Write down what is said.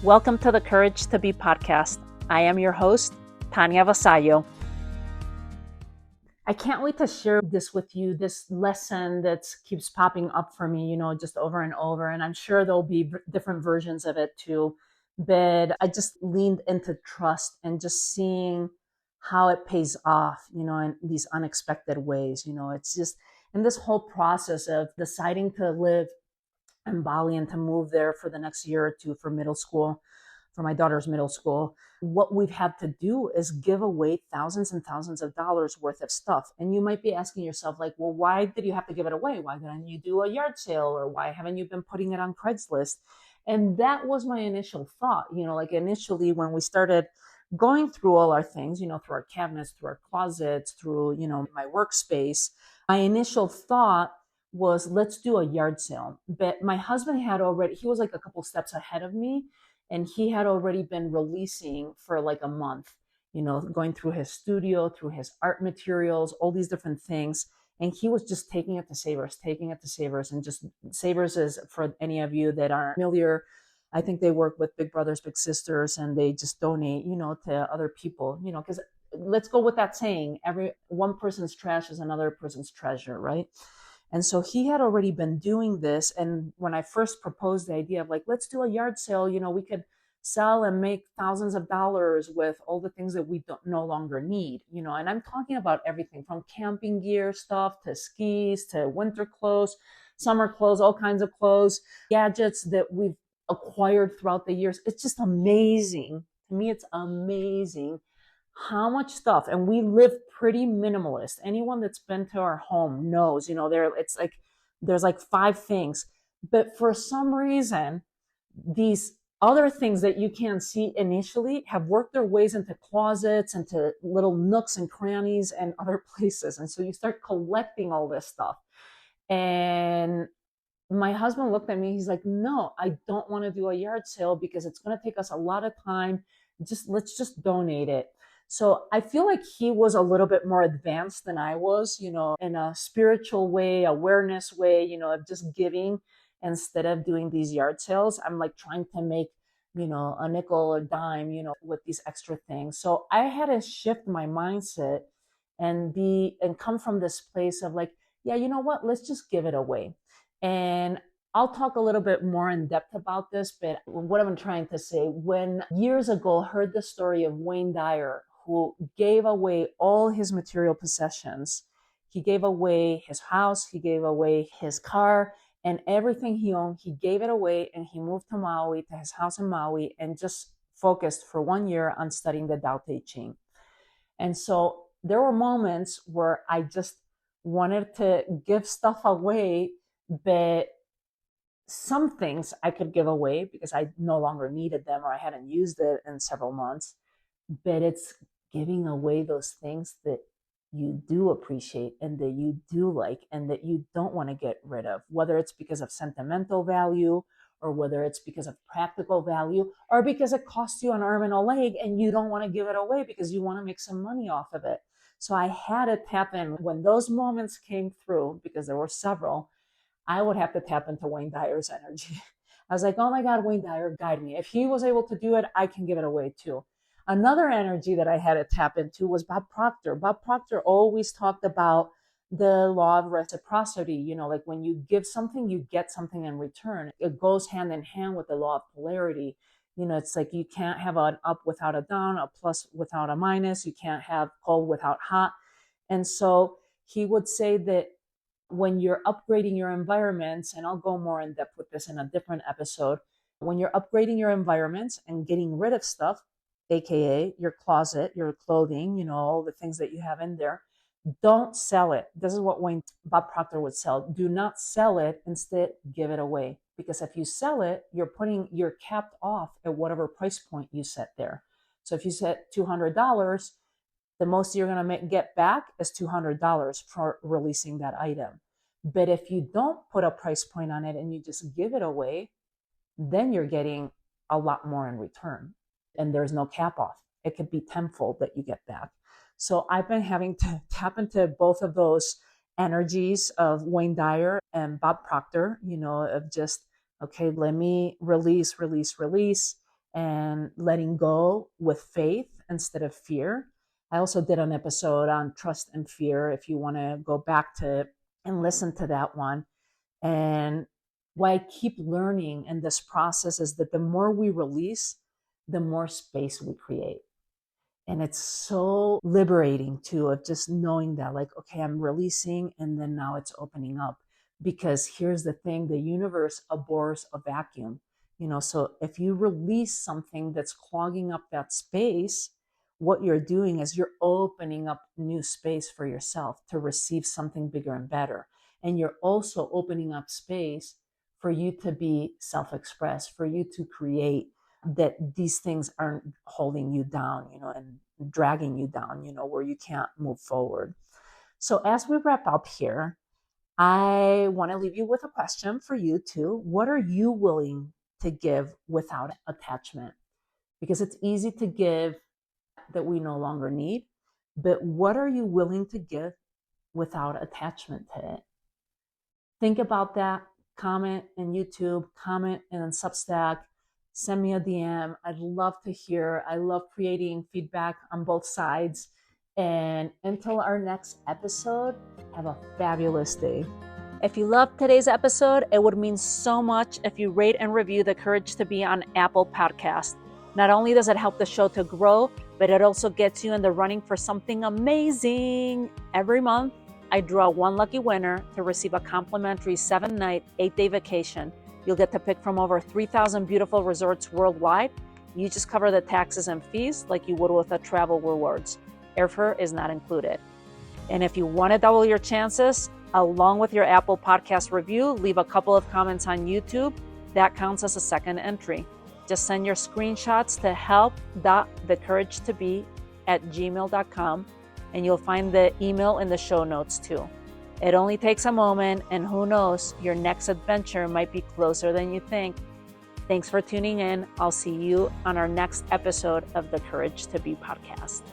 Welcome to the Courage to Be podcast. I am your host, Tanya Vasallo. I can't wait to share this with you, this lesson that keeps popping up for me, just over and over. And I'm sure there'll be different versions of it too. But I just leaned into trust and just seeing how it pays off, in these unexpected ways. It's just in this whole process of deciding to live in Bali and to move there for the next year or two for middle school, for my daughter's middle school. What we've had to do is give away thousands and thousands of dollars worth of stuff. And you might be asking yourself, like, well, why did you have to give it away? Why didn't you do a yard sale? Or why haven't you been putting it on Craigslist? And that was my initial thought, like initially when we started going through all our things, through our cabinets, through our closets, through, my workspace, my initial thought was, let's do a yard sale. But my husband he was like a couple steps ahead of me, and he had already been releasing for like a month, going through his studio, through his art materials, all these different things. And he was just taking it to Savers. And just Savers is, for any of you that aren't familiar, I think they work with Big Brothers, Big Sisters, and they just donate, to other people, because let's go with that saying, one person's trash is another person's treasure, right? And so he had already been doing this. And when I first proposed the idea of like, let's do a yard sale, we could sell and make thousands of dollars with all the things that we no longer need, and I'm talking about everything from camping gear stuff to skis, to winter clothes, summer clothes, all kinds of clothes, gadgets that we've acquired throughout the years. It's just amazing. To me, it's amazing how much stuff. And we live pretty minimalist. Anyone that's been to our home knows, there's like 5 things. But for some reason, these other things that you can't see initially have worked their ways into closets, into little nooks and crannies and other places. And so you start collecting all this stuff. And my husband looked at me, he's like, no, I don't want to do a yard sale because it's going to take us a lot of time. Let's just donate it. So I feel like he was a little bit more advanced than I was, in a spiritual way, awareness way, of just giving instead of doing these yard sales. I'm like trying to make, a nickel or dime, with these extra things. So I had to shift my mindset and come from this place of like, yeah, you know what, let's just give it away. And I'll talk a little bit more in depth about this, but what I'm trying to say, when years ago heard the story of Wayne Dyer, who gave away all his material possessions. He gave away his house, he gave away his car, and everything he owned, he gave it away, and he moved to Maui, to his house in Maui, and just focused for 1 year on studying the Tao Te Ching. And so there were moments where I just wanted to give stuff away, but some things I could give away because I no longer needed them or I hadn't used it in several months. But it's giving away those things that you do appreciate and that you do like and that you don't want to get rid of, whether it's because of sentimental value or whether it's because of practical value or because it costs you an arm and a leg and you don't want to give it away because you want to make some money off of it. So I had to tap in when those moments came through, because there were several. I would have to tap into Wayne Dyer's energy. I was like, oh my God, Wayne Dyer, guide me. If he was able to do it, I can give it away too. Another energy that I had to tap into was Bob Proctor. Bob Proctor always talked about the law of reciprocity. Like when you give something, you get something in return. It goes hand in hand with the law of polarity. It's like you can't have an up without a down, a plus without a minus. You can't have cold without hot. And so he would say that when you're upgrading your environments, and I'll go more in depth with this in a different episode, when you're upgrading your environments and getting rid of stuff, AKA your closet, your clothing, all the things that you have in there, don't sell it. This is what Bob Proctor would sell. Do not sell it. Instead, give it away. Because if you sell it, you're capped off at whatever price point you set there. So if you set $200, the most you're going to get back is $200 for releasing that item. But if you don't put a price point on it and you just give it away, then you're getting a lot more in return. And there's no cap off. It could be tenfold that you get back. So I've been having to tap into both of those energies of Wayne Dyer and Bob Proctor, of just, okay, let me release, and letting go with faith instead of fear. I also did an episode on trust and fear if you want to go back to and listen to that one. And what I keep learning in this process is that the more we release, the more space we create. And it's so liberating too, of just knowing that, like, okay, I'm releasing and then now it's opening up. Because here's the thing, the universe abhors a vacuum. So if you release something that's clogging up that space, what you're doing is you're opening up new space for yourself to receive something bigger and better. And you're also opening up space for you to be self-expressed, for you to create, that these things aren't holding you down, and dragging you down, where you can't move forward. So as we wrap up here, I want to leave you with a question for you too. What are you willing to give without attachment? Because it's easy to give that we no longer need, but what are you willing to give without attachment to it? Think about that. Comment in YouTube, comment in Substack, send me a DM. I'd love to hear. I love creating feedback on both sides. And until our next episode, have a fabulous day. If you loved today's episode, it would mean so much if you rate and review The Courage to Be on Apple Podcast. Not only does it help the show to grow, but it also gets you in the running for something amazing. Every month, I draw one lucky winner to receive a complimentary 7-night, 8-day vacation. You'll get to pick from over 3,000 beautiful resorts worldwide. You just cover the taxes and fees like you would with a travel rewards. Airfare is not included. And if you want to double your chances, along with your Apple Podcast review, leave a couple of comments on YouTube. That counts as a second entry. Just send your screenshots to help.thecouragetobe@gmail.com, and you'll find the email in the show notes too. It only takes a moment, and who knows, your next adventure might be closer than you think. Thanks for tuning in. I'll see you on our next episode of the Courage to Be podcast.